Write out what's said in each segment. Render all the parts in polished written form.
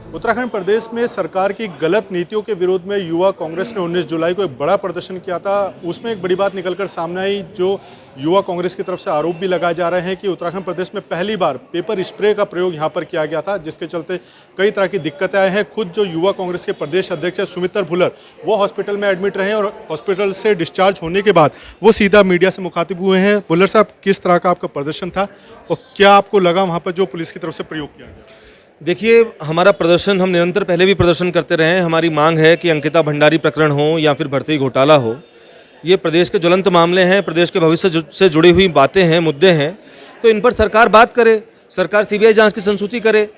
उत्तराखंड प्रदेश में सरकार की गलत नीतियों के विरोध में युवा कांग्रेस ने 19 जुलाई को एक बड़ा प्रदर्शन किया था। उसमें एक बड़ी बात निकलकर सामने आई, जो युवा कांग्रेस की तरफ से आरोप भी लगाए जा रहे हैं कि उत्तराखंड प्रदेश में पहली बार पेपर स्प्रे का प्रयोग यहां पर किया गया था, जिसके चलते कई तरह की दिक्कतें आई हैं। खुद जो युवा कांग्रेस के प्रदेश अध्यक्ष है सुमित्र भुल्लर, वो हॉस्पिटल में एडमिट रहे और हॉस्पिटल से डिस्चार्ज होने के बाद वो सीधा मीडिया से मुखातिब हुए हैं। भुल्लर साहब, किस तरह का आपका प्रदर्शन था और क्या आपको लगा वहाँ पर जो पुलिस की तरफ से प्रयोग किया गया? देखिए, हमारा प्रदर्शन हम निरंतर पहले भी प्रदर्शन करते रहे हैं। हमारी मांग है कि अंकिता भंडारी प्रकरण हो या फिर भर्ती घोटाला हो, ये प्रदेश के ज्वलंत मामले हैं, प्रदेश के भविष्य से जुड़ी हुई बातें हैं, मुद्दे हैं। तो इन पर सरकार बात करे, सरकार सीबीआई जांच की संस्तुति करे,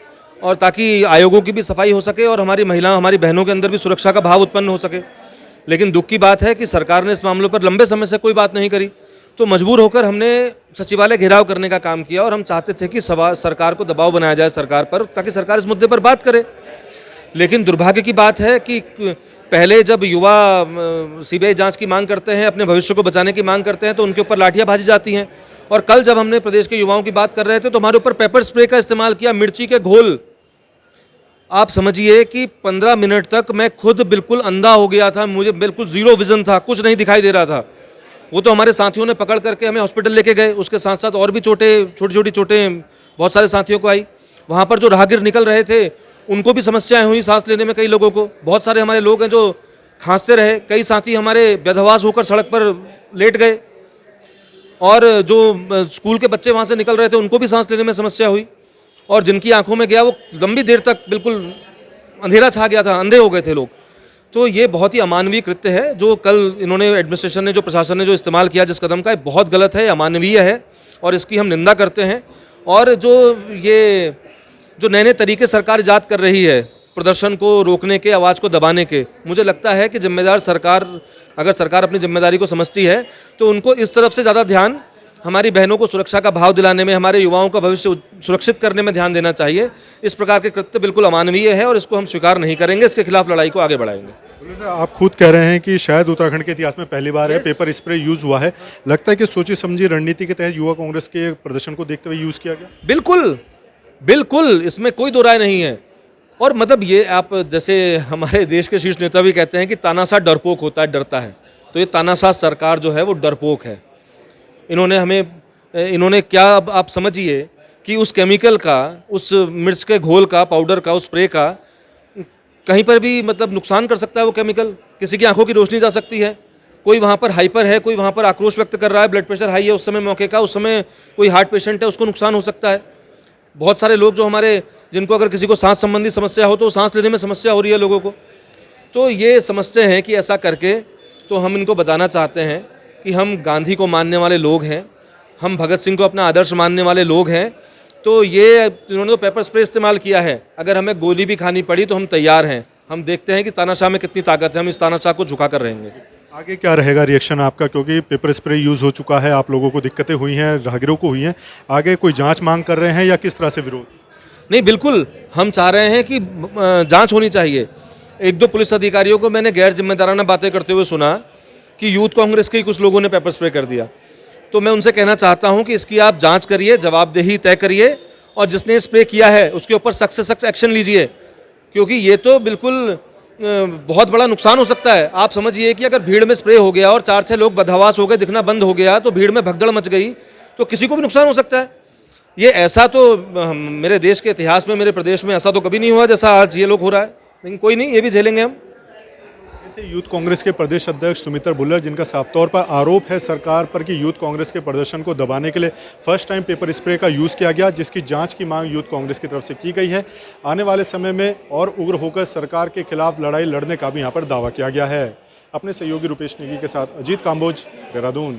और ताकि आयोगों की भी सफाई हो सके और हमारी हमारी बहनों के अंदर भी सुरक्षा का भाव उत्पन्न हो सके। लेकिन दुख की बात है कि सरकार ने इस मामलों पर लंबे समय से कोई बात नहीं करी, तो मजबूर होकर हमने सचिवालय घेराव करने का काम किया और हम चाहते थे कि सरकार को दबाव बनाया जाए सरकार पर, ताकि सरकार इस मुद्दे पर बात करे। लेकिन दुर्भाग्य की बात है कि पहले जब युवा सीबीआई जांच की मांग करते हैं, अपने भविष्य को बचाने की मांग करते हैं, तो उनके ऊपर लाठियां भाजी जाती हैं। और कल जब हमने प्रदेश के युवाओं की बात कर रहे थे तो हमारे ऊपर पेपर स्प्रे का इस्तेमाल किया, मिर्ची के घोल। आप समझिए कि 15 मिनट तक मैं खुद बिल्कुल अंधा हो गया था, मुझे बिल्कुल जीरो विजन था, कुछ नहीं दिखाई दे रहा था। वो तो हमारे साथियों ने पकड़ करके हमें हॉस्पिटल लेके गए, उसके साथ साथ और भी छोटी छोटी चोटें बहुत सारे साथियों को आई। वहाँ पर जो राहगीर निकल रहे थे उनको भी समस्याएं हुई सांस लेने में, कई लोगों को। बहुत सारे हमारे लोग हैं जो खांसते रहे, कई साथी हमारे बेदहवास होकर सड़क पर लेट गए, और जो स्कूल के बच्चे वहाँ से निकल रहे थे उनको भी सांस लेने में समस्या हुई, और जिनकी आंखों में गया वो लंबी देर तक बिल्कुल अंधेरा छा गया था, अंधे हो गए थे लोग। तो ये बहुत ही अमानवीय कृत्य है जो कल इन्होंने एडमिनिस्ट्रेशन ने, जो प्रशासन ने जो इस्तेमाल किया जिस कदम का, बहुत गलत है, अमानवीय है, और इसकी हम निंदा करते हैं। और जो नए नए तरीके सरकार इजाद कर रही है प्रदर्शन को रोकने के, आवाज़ को दबाने के, मुझे लगता है कि जिम्मेदार सरकार, अगर सरकार अपनी जिम्मेदारी को समझती है तो उनको इस तरफ से ज़्यादा ध्यान हमारी बहनों को सुरक्षा का भाव दिलाने में, हमारे युवाओं का भविष्य सुरक्षित करने में ध्यान देना चाहिए। इस प्रकार के कृत्य बिल्कुल अमानवीय है और इसको हम स्वीकार नहीं करेंगे, इसके खिलाफ लड़ाई को आगे बढ़ाएंगे। आप खुद कह रहे हैं कि शायद उत्तराखंड के इतिहास में पहली बार है पेपर स्प्रे यूज हुआ है। लगता है कि सोची समझी रणनीति के तहत युवा कांग्रेस के प्रदर्शन को देखते हुए यूज किया गया? बिल्कुल बिल्कुल, इसमें कोई दो राय नहीं है। और मतलब ये आप, जैसे हमारे देश के शीर्ष नेता भी कहते हैं कि तानाशाह डरपोक होता है, डरता है, तो ये तानाशाह सरकार जो है वो डरपोक है। इन्होंने क्या, अब आप समझिए कि उस केमिकल का, उस मिर्च के घोल का, पाउडर का, उस स्प्रे का कहीं पर भी मतलब नुकसान कर सकता है वो केमिकल, किसी की आंखों की रोशनी जा सकती है। कोई वहाँ पर हाइपर है, कोई वहाँ पर आक्रोश व्यक्त कर रहा है, ब्लड प्रेशर हाई है उस समय मौके का, उस समय कोई हार्ट पेशेंट है, उसको नुकसान हो सकता है। बहुत सारे लोग जो हमारे, जिनको अगर किसी को सांस संबंधी समस्या हो तो सांस लेने में समस्या हो रही है लोगों को। तो ये समझते हैं कि ऐसा करके, तो हम इनको बताना चाहते हैं कि हम गांधी को मानने वाले लोग हैं, हम भगत सिंह को अपना आदर्श मानने वाले लोग हैं। तो ये इन्होंने तो पेपर स्प्रे इस्तेमाल किया है, अगर हमें गोली भी खानी पड़ी तो हम तैयार हैं। हम देखते हैं कि तानाशाह में कितनी ताकत है, हम इस तानाशाह को झुका कर रहेंगे। आगे क्या रहेगा रिएक्शन आपका, क्योंकि पेपर स्प्रे यूज़ हो चुका है, आप लोगों को दिक्कतें हुई हैं, राहगीरों को हुई हैं, आगे कोई जांच मांग कर रहे हैं या किस तरह से विरोध? नहीं, बिल्कुल हम चाह रहे हैं कि जांच होनी चाहिए। एक दो पुलिस अधिकारियों को मैंने गैर जिम्मेदाराना बातें करते हुए सुना कि यूथ कांग्रेस के कुछ लोगों ने पेपर स्प्रे कर दिया। तो मैं उनसे कहना चाहता हूं कि इसकी आप जांच करिए, जवाबदेही तय करिए, और जिसने स्प्रे किया है उसके ऊपर सख्त से सख्त एक्शन लीजिए, क्योंकि ये तो बिल्कुल बहुत बड़ा नुकसान हो सकता है। आप समझिए कि अगर भीड़ में स्प्रे हो गया और 4-6 लोग बदहवास हो गए, दिखना बंद हो गया, तो भीड़ में भगदड़ मच गई, तो किसी को भी नुकसान हो सकता है। ये ऐसा तो मेरे देश के इतिहास में, मेरे प्रदेश में ऐसा तो कभी नहीं हुआ जैसा आज ये लोग हो रहा है। लेकिन कोई नहीं, ये भी झेलेंगे हम। यूथ कांग्रेस के प्रदेश अध्यक्ष सुमित्र भुल्लर, जिनका साफ तौर पर आरोप है सरकार पर कि यूथ कांग्रेस के प्रदर्शन को दबाने के लिए फर्स्ट टाइम पेपर स्प्रे का यूज़ किया गया, जिसकी जांच की मांग यूथ कांग्रेस की तरफ से की गई है। आने वाले समय में और उग्र होकर सरकार के खिलाफ लड़ाई लड़ने का भी यहाँ पर दावा किया गया है। अपने सहयोगी रुपेश नेगी के साथ अजीत काम्बोज, देहरादून।